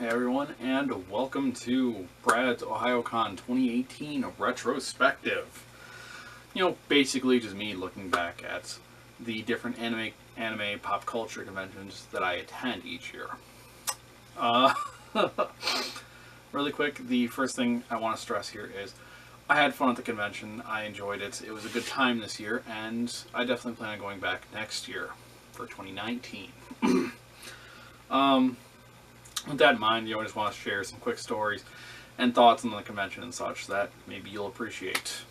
Hey everyone, and welcome to Brad's Ohayocon 2018 retrospective. Basically just me looking back at the different anime pop culture conventions that I attend each year. Uh, really quick, the first thing I want to stress here is I had fun at the convention. I enjoyed it. It was a good time this year, and I definitely plan on going back next year for 2019. With that in mind, I just want to share some quick stories and thoughts on the convention and such that maybe you'll appreciate.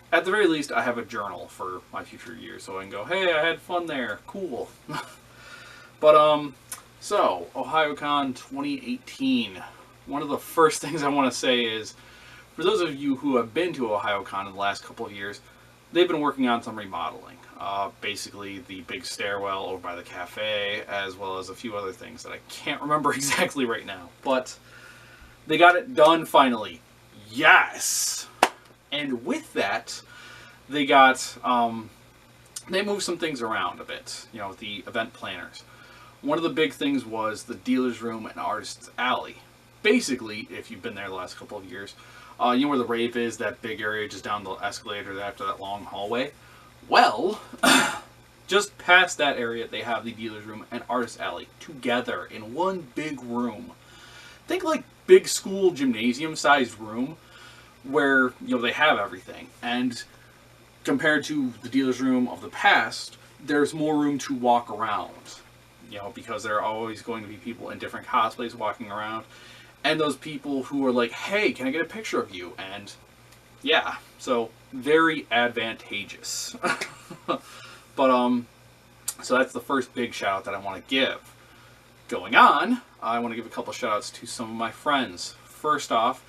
At the very least, I have a journal for my future years, so I can go, hey, I had fun there, cool. So, Ohayocon 2018. One of the first things I want to say is, for those of you who have been to Ohayocon in the last couple of years, they've been working on some remodeling. Basically the big stairwell over by the cafe, as well as a few other things that I can't remember exactly right now. But they got it done finally. Yes! And with that, they got, they moved some things around a bit, the event planners. One of the big things was the dealer's room and artist's alley. Basically, if you've been there the last couple of years, you know where the rave is, that big area just down the escalator after that long hallway? Well, just past that area, they have the dealer's room and artist alley together in one big room. Think like big school gymnasium-sized room where, they have everything. And compared to the dealer's room of the past, there's more room to walk around. Because there are always going to be people in different cosplays walking around. And those people who are like, hey, can I get a picture of you? And yeah, so very advantageous. So that's the first big shout out that I want to give. Going on, I want to give a couple shout outs to some of my friends. First off,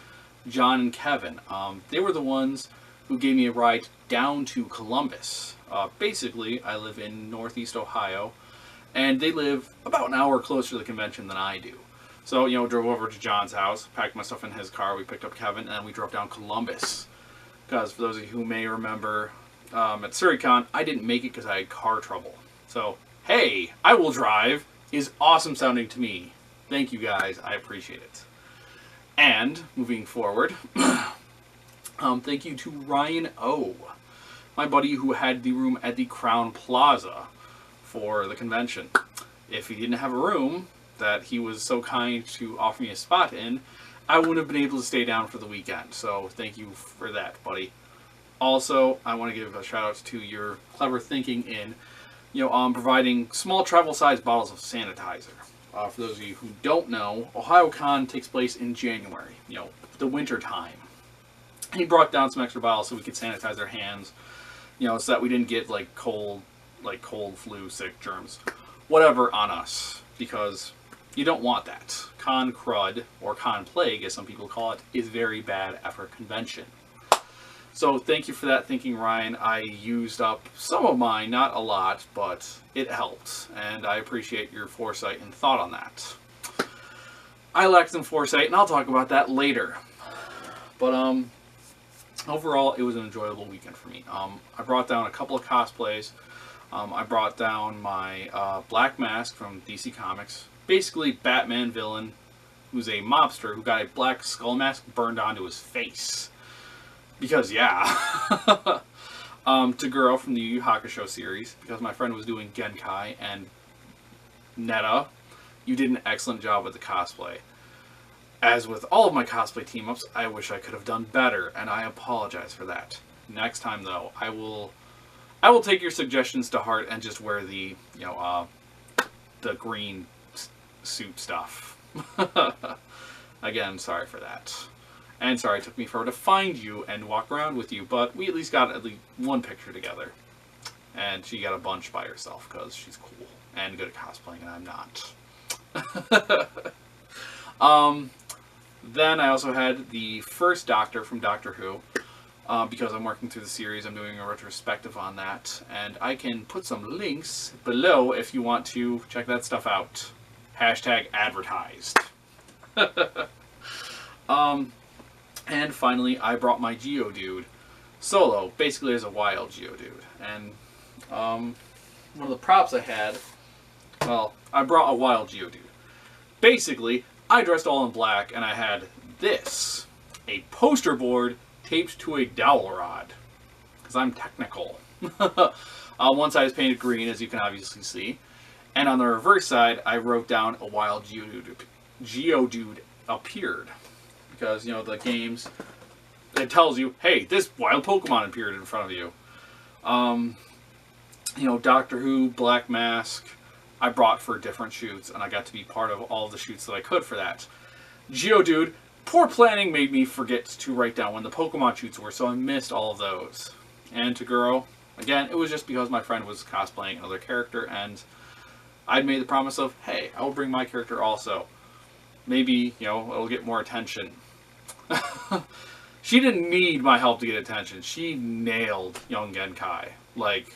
John and Kevin. They were the ones who gave me a ride down to Columbus. Basically, I live in Northeast Ohio, and they live about an hour closer to the convention than I do. So, drove over to John's house, packed my stuff in his car, we picked up Kevin, and then we drove down Columbus. Because for those of you who may remember, at SurreyCon, I didn't make it because I had car trouble. So, hey, I will drive is awesome sounding to me. Thank you guys, I appreciate it. And, moving forward, thank you to Ryan O., my buddy who had the room at the Crown Plaza for the convention. If he didn't have a room that he was so kind to offer me a spot in, I wouldn't have been able to stay down for the weekend. So thank you for that, buddy. Also, I want to give a shout out to your clever thinking in, providing small travel-sized bottles of sanitizer. For those of you who don't know, Ohayocon takes place in January, the winter time. And he brought down some extra bottles so we could sanitize our hands, so that we didn't get cold flu, sick germs, whatever on us, because you don't want that. Con crud, or con plague as some people call it, is very bad after a convention. So thank you for that thinking, Ryan. I used up some of mine, not a lot, but it helped, and I appreciate your foresight and thought on that. I lacked some foresight, and I'll talk about that later. But overall, it was an enjoyable weekend for me. I brought down a couple of cosplays. I brought down my Black Mask from DC Comics. Basically, Batman villain who's a mobster who got a black skull mask burned onto his face. Because, yeah. Taguro from the Yu Yu Hakusho series, because my friend was doing Genkai, and Netta, you did an excellent job with the cosplay. As with all of my cosplay team-ups, I wish I could have done better, and I apologize for that. Next time, though, I will take your suggestions to heart and just wear the, the green suit stuff. Again, sorry for that. And sorry it took me forever to find you and walk around with you, but we at least got at least one picture together. And she got a bunch by herself, because she's cool and good at cosplaying, and I'm not. Then I also had the first Doctor from Doctor Who. Because I'm working through the series, I'm doing a retrospective on that, and I can put some links below if you want to check that stuff out. Hashtag advertised. And finally, I brought my Geodude solo, basically as a wild Geodude. And one of the props I had, well, I brought a wild Geodude. Basically, I dressed all in black, and I had this, a poster board taped to a dowel rod, because I'm technical. One side is painted green, as you can obviously see, and on the reverse side, I wrote down a wild Geodude appeared, because, you know, the games, it tells you, hey, this wild Pokemon appeared in front of you. You know, Doctor Who, Black Mask, I brought for different shoots, and I got to be part of all of the shoots that I could for that. Geodude, poor planning made me forget to write down when the Pokemon shoots were, so I missed all of those. And Toguro, again, it was just because my friend was cosplaying another character, and I'd made the promise of, hey, I will bring my character also. Maybe, you know, it'll get more attention. She didn't need my help to get attention. She nailed Young Genkai. Like,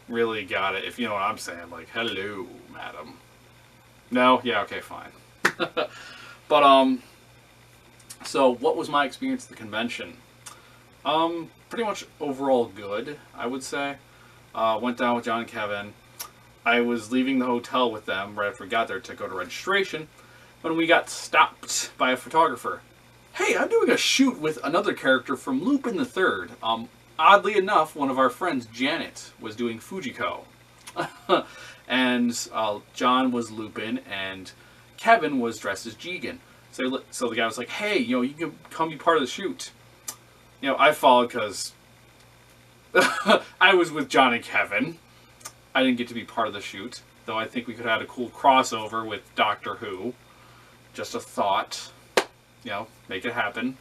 really got it, if you know what I'm saying. Like, hello, madam. No? Yeah, okay, fine. But, so what was my experience at the convention? Pretty much overall good, I would say. Went down with John and Kevin. I was leaving the hotel with them right after we got there to go to registration when we got stopped by a photographer. Hey, I'm doing a shoot with another character from Lupin the Third. Oddly enough, one of our friends, Janet, was doing Fujiko. And John was Lupin, and Kevin was dressed as Jigen. So the guy was like, hey, you know, you can come be part of the shoot. You know, I followed because I was with John and Kevin. I didn't get to be part of the shoot, though I think we could have had a cool crossover with Doctor Who. Just a thought. You know, make it happen.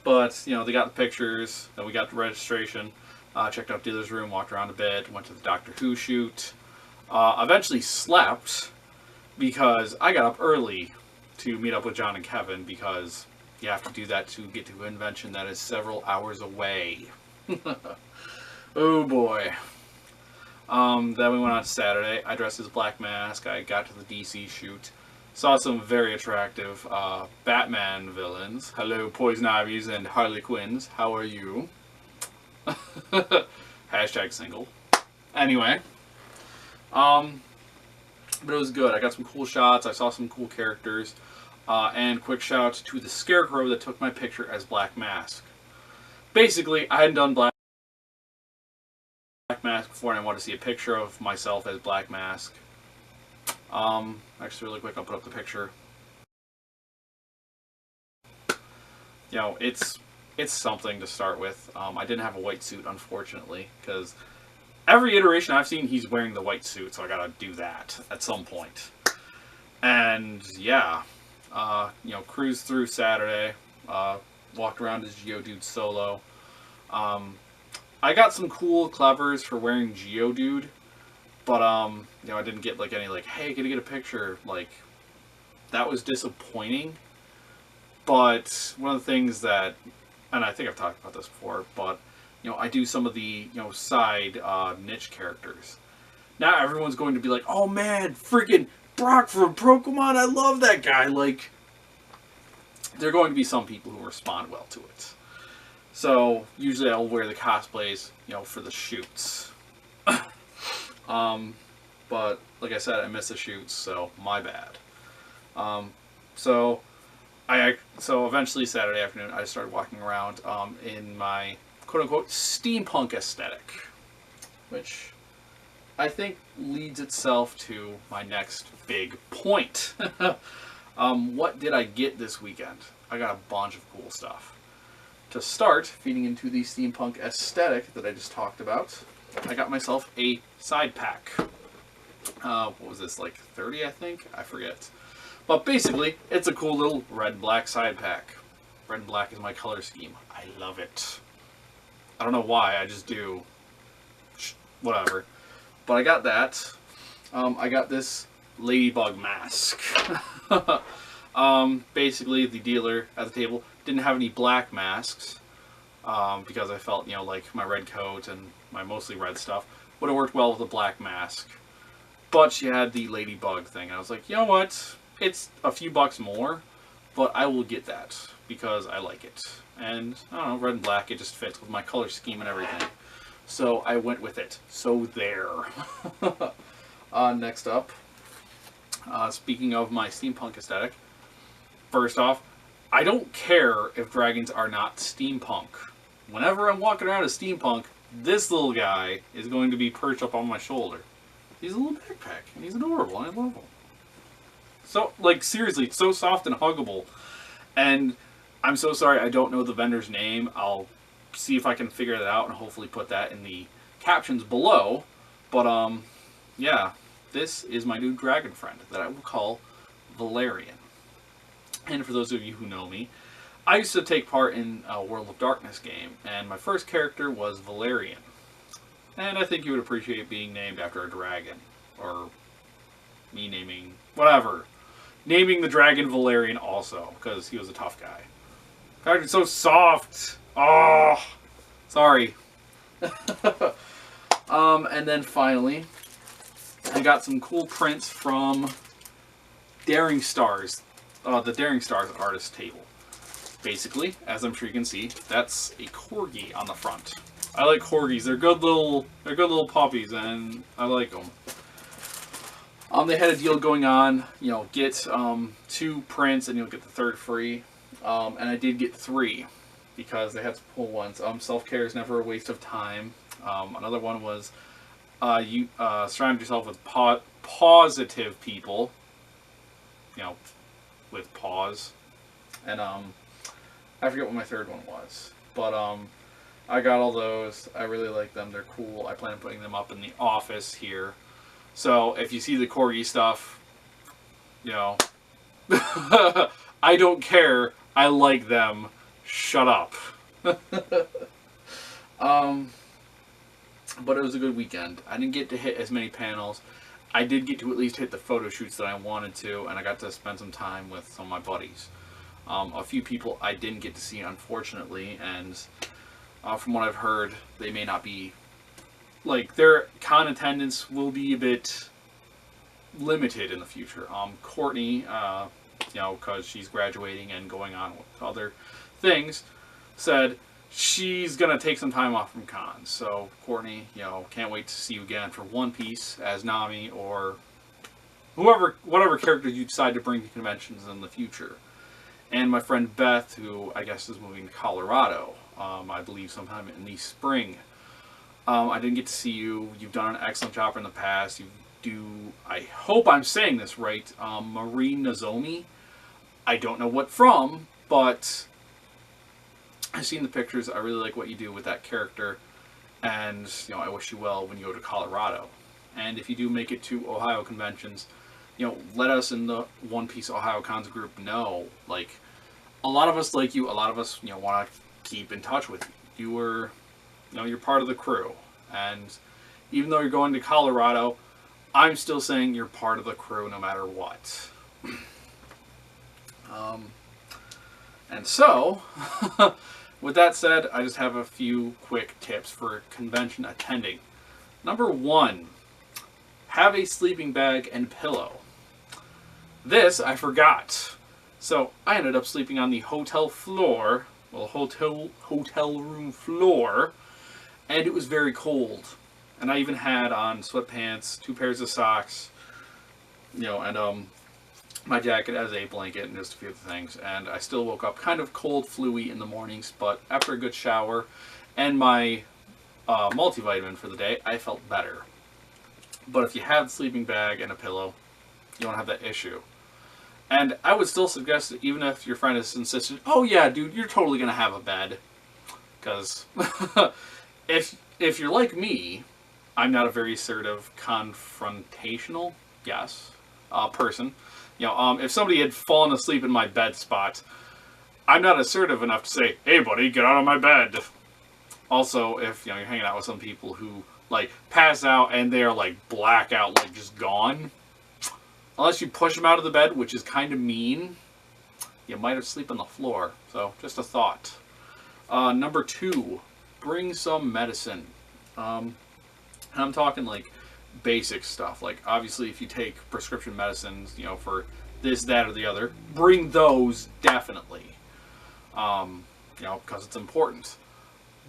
But, you know, they got the pictures, then we got the registration, checked out dealer's room, walked around a bit, went to the Doctor Who shoot. Eventually slept because I got up early to meet up with John and Kevin, because you have to do that to get to a convention that is several hours away. Oh boy. Then we went on Saturday. I dressed as Black Mask. I got to the DC shoot. Saw some very attractive Batman villains. Hello, Poison Ivies and Harley Quinns. How are you? Hashtag single. Anyway. But it was good. I got some cool shots. I saw some cool characters. And quick shout out to the Scarecrow that took my picture as Black Mask. Basically, I hadn't done Black Mask before, and I wanted to see a picture of myself as Black Mask. Actually, really quick, I'll put up the picture. You know, it's something to start with. I didn't have a white suit, unfortunately, because every iteration I've seen, he's wearing the white suit, so I gotta do that at some point. And yeah, you know, cruised through Saturday, walked around as Geodude solo. I got some cool clevers for wearing Geodude. But, you know, I didn't get, like, any, like, hey, can I get a picture? Like, that was disappointing. But one of the things that, and I think I've talked about this before, but, you know, I do some of the, you know, side niche characters. Now everyone's going to be like, oh, man, freaking Brock from Pokemon, I love that guy. Like, there are going to be some people who respond well to it. So, usually I'll wear the cosplays, you know, for the shoots. But like I said, I missed the shoots, so my bad. So eventually Saturday afternoon, I started walking around in my quote-unquote steampunk aesthetic, which I think leads itself to my next big point. What did I get this weekend? I got a bunch of cool stuff. To start, feeding into the steampunk aesthetic that I just talked about, I got myself a side pack. What was this, like 30, I think? I forget. But basically, it's a cool little red-black side pack. Red and black is my color scheme. I love it. I don't know why, I just do. Whatever. But I got that. I got this ladybug mask. Basically, the dealer at the table didn't have any black masks. Because I felt, you know, like my red coat and my mostly red stuff would have worked well with a black mask. But she had the ladybug thing. I was like, you know what? It's a few bucks more, but I will get that because I like it. And, I don't know, red and black, it just fits with my color scheme and everything. So I went with it. So there. Next up, Speaking of my steampunk aesthetic, first off, I don't care if dragons are not steampunk. Whenever I'm walking around as steampunk, this little guy is going to be perched up on my shoulder. He's a little backpack, and he's adorable, and I love him. So, like, seriously, it's so soft and huggable. And I'm so sorry I don't know the vendor's name. I'll see if I can figure that out and hopefully put that in the captions below. But, yeah, this is my new dragon friend that I will call Valerian. And for those of you who know me, I used to take part in a World of Darkness game, and my first character was Valerian. And I think you would appreciate being named after a dragon. Or me naming... whatever. Naming the dragon Valerian also, because he was a tough guy. God, it's so soft! Oh! Sorry. And then finally, I got some cool prints from Daring Stars. The Daring Stars artist table. Basically, as I'm sure you can see, that's a corgi on the front. I like corgis. They're good little puppies, and I like them. They had a deal going on. You know, get 2 prints and you'll get the 3rd free. And I did get 3 because they had to pull ones. Self-care is never a waste of time. Another one was you surround yourself with positive people. You know, with pause. And I forget what my 3rd one was, but I got all those. I really like them. They're cool. I plan on putting them up in the office here. So if you see the corgi stuff, you know, I don't care. I like them. Shut up. But it was a good weekend. I didn't get to hit as many panels. I did get to at least hit the photo shoots that I wanted to, and I got to spend some time with some of my buddies. A few people I didn't get to see, unfortunately, and from what I've heard, they may not be, like, their con attendance will be a bit limited in the future. Courtney, you know, because she's graduating and going on with other things, said she's going to take some time off from cons. So, Courtney, you know, can't wait to see you again for One Piece as Nami or whatever character you decide to bring to conventions in the future. And my friend Beth, who I guess is moving to Colorado, I believe sometime in the spring. I didn't get to see you. You've done an excellent job in the past. You do, I hope I'm saying this right, Marie Nozomi. I don't know what from, but I've seen the pictures. I really like what you do with that character. And, you know, I wish you well when you go to Colorado. And if you do make it to Ohio conventions, you know, let us in the One Piece Ohayocons group know. Like, a lot of us like you. A lot of us, you know, want to keep in touch with you. You know, you're part of the crew. And even though you're going to Colorado, I'm still saying you're part of the crew no matter what. And so, with that said, I just have a few quick tips for convention attending. Number 1, have a sleeping bag and pillow. This I forgot. So I ended up sleeping on the hotel floor, well, hotel room floor, and it was very cold. And I even had on sweatpants, 2 pairs of socks, you know, and my jacket as a blanket and just a few other things. And I still woke up kind of cold, flu-y in the mornings, but after a good shower and my multivitamin for the day, I felt better. But if you have a sleeping bag and a pillow, you won't have that issue. And I would still suggest that even if your friend has insisted, oh yeah, dude, you're totally going to have a bed. Because if you're like me, I'm not a very assertive, confrontational, yes, person. You know, if somebody had fallen asleep in my bed spot, I'm not assertive enough to say, hey buddy, get out of my bed. Also, if, you know, you're hanging out with some people who, like, pass out and they're, like, blackout, like, just gone. Unless you push them out of the bed, which is kind of mean, you might have sleep on the floor. So, just a thought. Number 2, bring some medicine. And I'm talking, like, basic stuff. Like, obviously, if you take prescription medicines, you know, for this, that, or the other, bring those, definitely. You know, because it's important.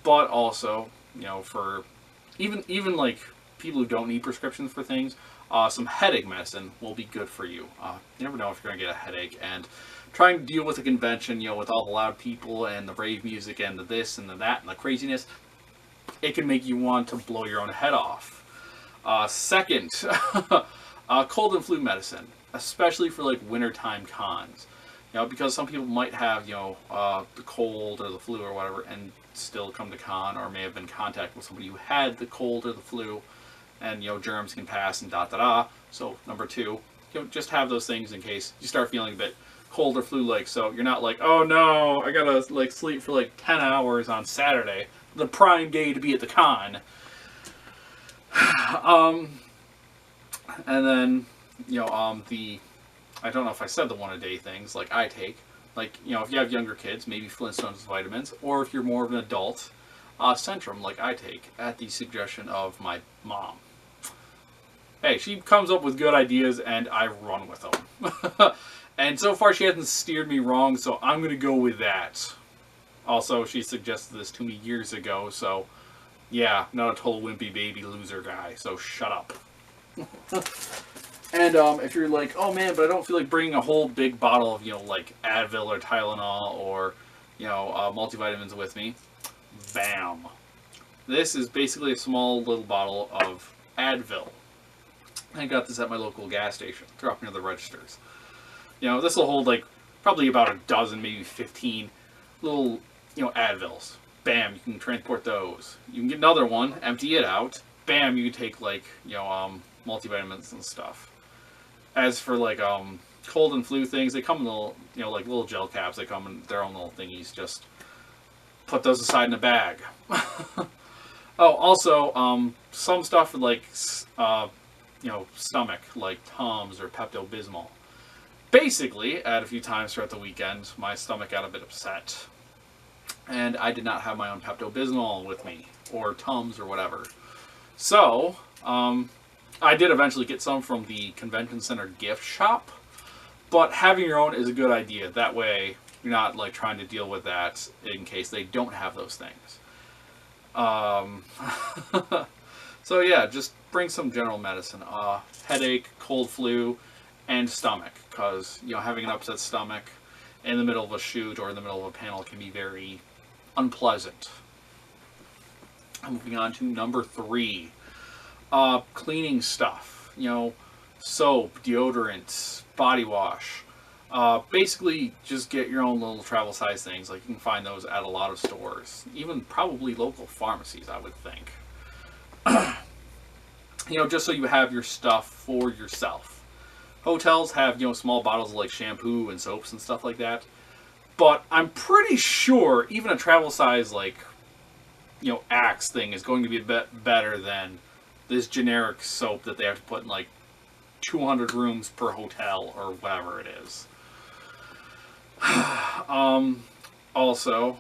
But also, you know, for even like people who don't need prescriptions for things, some headache medicine will be good for you. You never know if you're going to get a headache, and trying to deal with a convention, with all the loud people and the rave music and the this and the that and the craziness, it can make you want to blow your own head off. Second, cold and flu medicine, especially for like wintertime cons. Because some people might have, the cold or the flu or whatever and still come to con, or may have been in contact with somebody who had the cold or the flu, and, germs can pass and da-da-da. So, number two, just have those things in case you start feeling a bit cold or flu-like, so you're not like, oh no, I gotta, like, sleep for, like, 10 hours on Saturday, the prime day to be at the con. And then, I don't know if I said the one-a-day things, like I take. Like, if you have younger kids, maybe Flintstones vitamins, or if you're more of an adult, Centrum, like I take, at the suggestion of my mom. Hey, she comes up with good ideas, and I run with them. And so far, she hasn't steered me wrong, so I'm going to go with that. Also, she suggested this to me years ago, so yeah, not a total wimpy baby loser guy, so shut up. And if you're like, oh man, but I don't feel like bringing a whole big bottle of, like Advil or Tylenol or, multivitamins with me, bam. This is basically a small little bottle of Advil. I got this at my local gas station, dropped near the registers. This will hold like probably about a dozen, maybe 15 little, Advils. Bam, you can transport those. You can get another one, empty it out. Bam, you can take like, multivitamins and stuff. As for like cold and flu things, they come in little, like little gel caps. They come in their own little thingies. Just put those aside in a bag. Oh, also, some stuff for like, stomach, like Tums or Pepto-Bismol. Basically, at a few times throughout the weekend, my stomach got a bit upset, and I did not have my own Pepto-Bismol with me, or Tums or whatever. So, I did eventually get some from the convention center gift shop, but having your own is a good idea. That way, you're not like trying to deal with that in case they don't have those things. So yeah, just bring some general medicine. Headache, cold, flu, and stomach, because having an upset stomach in the middle of a shoot or in the middle of a panel can be very unpleasant. Moving on to number 3. Cleaning stuff, soap, deodorant, body wash. Basically, just get your own little travel size things. Like, you can find those at a lot of stores, even probably local pharmacies, I would think. Just so you have your stuff for yourself. Hotels have, small bottles of like shampoo and soaps and stuff like that. But I'm pretty sure even a travel size like, Axe thing is going to be a bit better than this generic soap that they have to put in like 200 rooms per hotel or whatever it is. Also,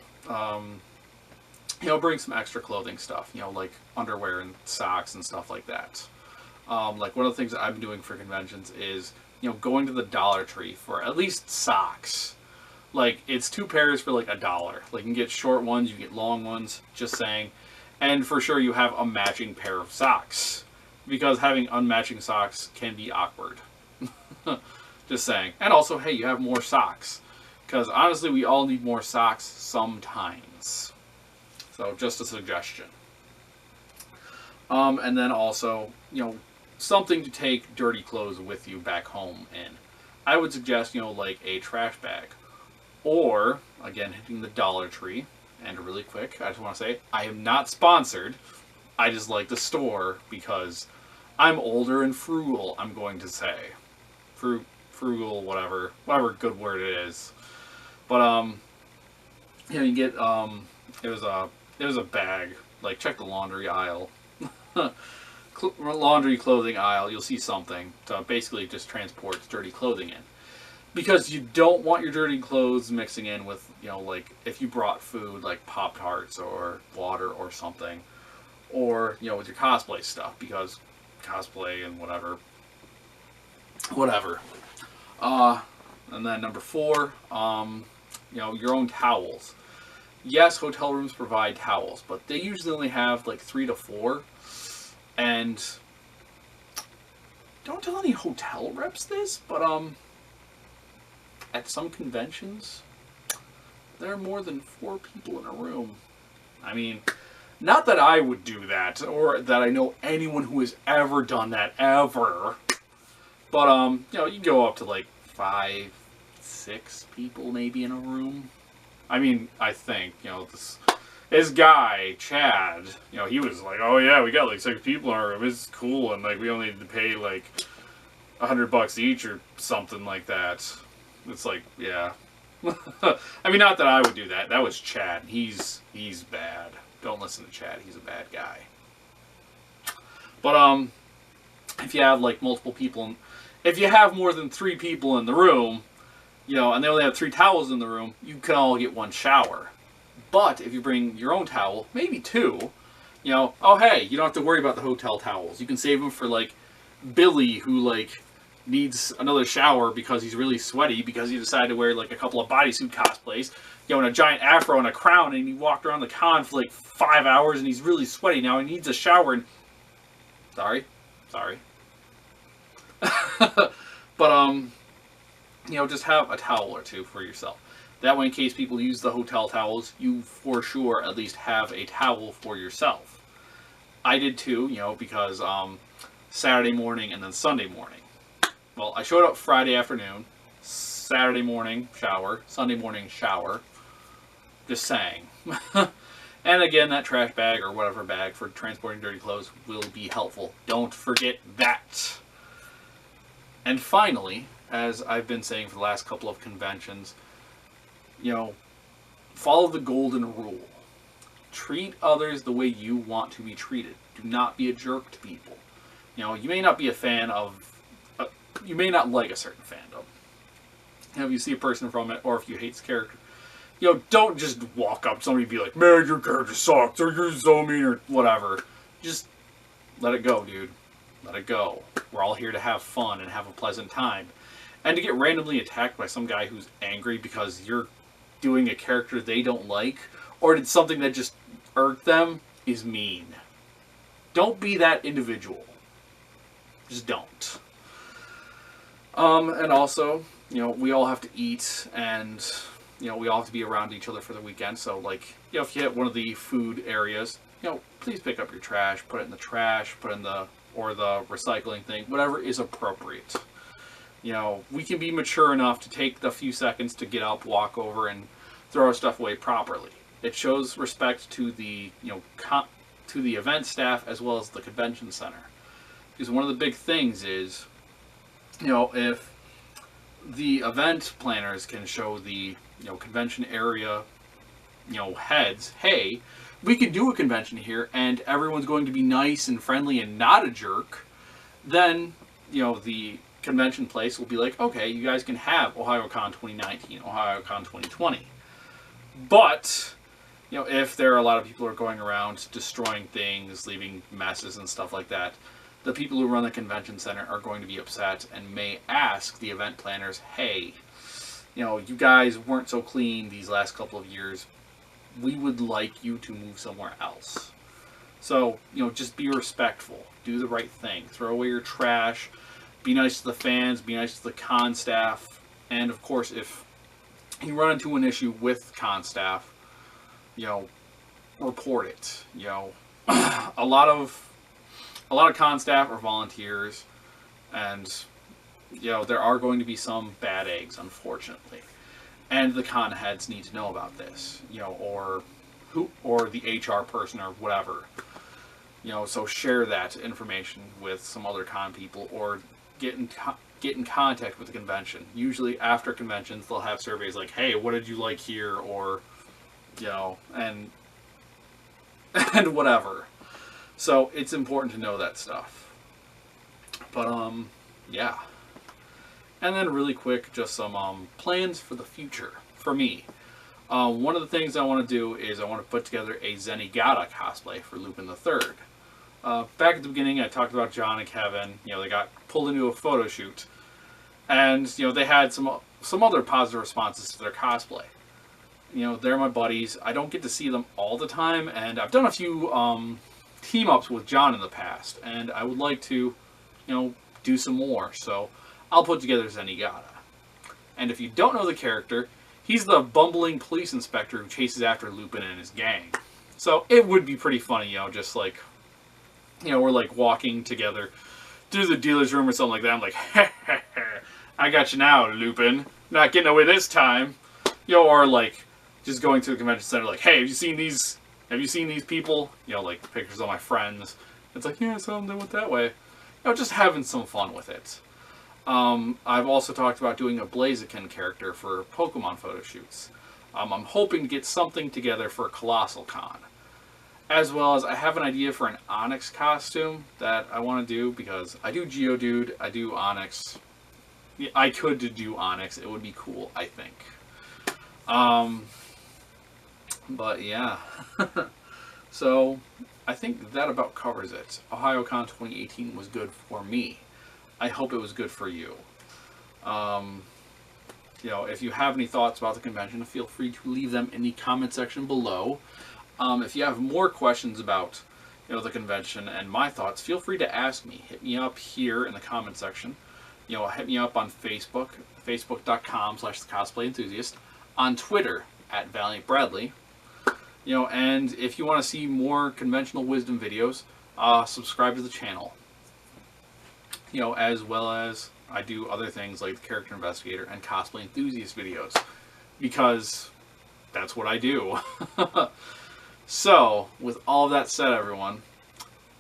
bring some extra clothing stuff, like underwear and socks and stuff like that. Like one of the things that I've been doing for conventions is, going to the Dollar Tree for at least socks. Like, it's 2 pairs for like $1. Like, you can get short ones, you can get long ones, just saying. And for sure you have a matching pair of socks, because having unmatching socks can be awkward. Just saying. And also, hey, you have more socks, because honestly we all need more socks sometimes. So just a suggestion. And then also, something to take dirty clothes with you back home in. I would suggest, like a trash bag. Or, again, hitting the Dollar Tree. And really quick, I just want to say, I am not sponsored. I just like the store because I'm older and frugal, I'm going to say. Frugal, whatever good word it is. But, you get, it was a bag. Like, check the laundry aisle. Laundry clothing aisle, you'll see something to basically just transport dirty clothing in. Because you don't want your dirty clothes mixing in with, like, if you brought food, like Pop-Tarts or water or something. Or, with your cosplay stuff, because cosplay and whatever. And then number 4, your own towels. Yes, hotel rooms provide towels, but they usually only have, like, 3 to 4. And don't tell any hotel reps this, but at some conventions, there are more than 4 people in a room. I mean, not that I would do that, or that I know anyone who has ever done that, ever. But, you know, you go up to like 5, 6 people maybe in a room. I mean, I think, you know, this guy, Chad, you know, he was like, oh yeah, we got like 6 people in our room, it's cool, and like we only need to pay like $100 each or something like that. It's like, yeah. I mean, not that I would do that. That was Chad. He's bad. Don't listen to Chad. He's a bad guy. But, if you have like multiple people, if you have more than 3 people in the room, you know, and they only have 3 towels in the room, you can all get 1 shower. But if you bring your own towel, maybe 2, you know, oh hey, you don't have to worry about the hotel towels. You can save them for like Billy, who like needs another shower because he's really sweaty because he decided to wear like a couple of bodysuit cosplays, you know, and a giant afro and a crown, and he walked around the con for like 5 hours and he's really sweaty now. He needs a shower and sorry. But you know, just have a towel or 2 for yourself. That way, in case people use the hotel towels, you for sure at least have a towel for yourself. I did too, you know, because Saturday morning and then Sunday morning. Well, I showed up Friday afternoon, Saturday morning shower, Sunday morning shower. Just saying. And again, that trash bag or whatever bag for transporting dirty clothes will be helpful. Don't forget that. And finally, as I've been saying for the last couple of conventions, you know, follow the golden rule. Treat others the way you want to be treated. Do not be a jerk to people. You know, you may not be a fan of, you may not like a certain fandom. You know, if you see a person from it, or if you hate the character, you know, don't just walk up to somebody and be like, man, your character sucks, or you're so mean, or whatever. Just let it go, dude. Let it go. We're all here to have fun and have a pleasant time. And to get randomly attacked by some guy who's angry because you're doing a character they don't like, or did something that just irked them, is mean. Don't be that individual. Just don't. And also, you know, we all have to eat, and, you know, we all have to be around each other for the weekend. So, like, you know, if you hit one of the food areas, you know, please pick up your trash, put it in the trash, put it in the, or the recycling thing, whatever is appropriate. You know, we can be mature enough to take the few seconds to get up, walk over, and throw our stuff away properly. It shows respect to the, you know, to the event staff as well as the convention center. Because one of the big things is, you know, if the event planners can show the, you know, convention area, you know, heads, hey, we can do a convention here and everyone's going to be nice and friendly and not a jerk, then, you know, the convention place will be like, okay, you guys can have Ohayocon 2019, Ohayocon 2020. But, you know, if there are a lot of people who are going around destroying things, leaving messes and stuff like that, the people who run the convention center are going to be upset and may ask the event planners, hey, you know, you guys weren't so clean these last couple of years. We would like you to move somewhere else. So, you know, just be respectful. Do the right thing. Throw away your trash. Be nice to the fans. Be nice to the con staff. And, of course, if you run into an issue with con staff, you know, report it. You know, a lot of con staff are volunteers, and, you know, there are going to be some bad eggs, unfortunately. And the con heads need to know about this, you know, or the HR person or whatever. You know, so share that information with some other con people, or get in contact with the convention. Usually after conventions, they'll have surveys like, hey, what did you like here? Or, you know, and whatever. So it's important to know that stuff. But, yeah. And then really quick, just some plans for the future for me. One of the things I want to do is I want to put together a Zenigata cosplay for Lupin III. Back at the beginning, I talked about John and Kevin. You know, they got pulled into a photo shoot, and, you know, they had some other positive responses to their cosplay. You know, they're my buddies. I don't get to see them all the time, and I've done a few team-ups with John in the past, and I would like to, do some more, so I'll put together Zenigata. And if you don't know the character, he's the bumbling police inspector who chases after Lupin and his gang. So it would be pretty funny, just like, we're like walking together through the dealer's room or something like that. I'm like, I got you now, Lupin. Not getting away this time. Or like just going to the convention center like, hey, have you seen these people? Like pictures of my friends. It's like, yeah, so they went that way. Just having some fun with it. I've also talked about doing a Blaziken character for Pokemon photo shoots. I'm hoping to get something together for Colossal Con. As well as I have an idea for an Onyx costume that I want to do, because I do Geodude, I do Onyx. Yeah, I could do Onyx, it would be cool, I think. But yeah. So, I think that about covers it. Ohayocon 2018 was good for me. I hope it was good for you. If you have any thoughts about the convention, feel free to leave them in the comment section below. If you have more questions about, the convention and my thoughts, feel free to ask me. Hit me up here in the comment section. Hit me up on Facebook, facebook.com/thecosplayenthusiast, on Twitter @ValiantBradley. And if you want to see more conventional wisdom videos, subscribe to the channel. As well as I do other things like the Character Investigator and Cosplay Enthusiast videos, because that's what I do. So, with all of that said, everyone,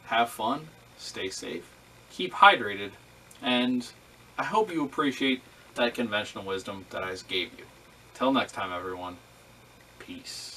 have fun, stay safe, keep hydrated, and I hope you appreciate that conventional wisdom that I just gave you. Till next time, everyone, peace.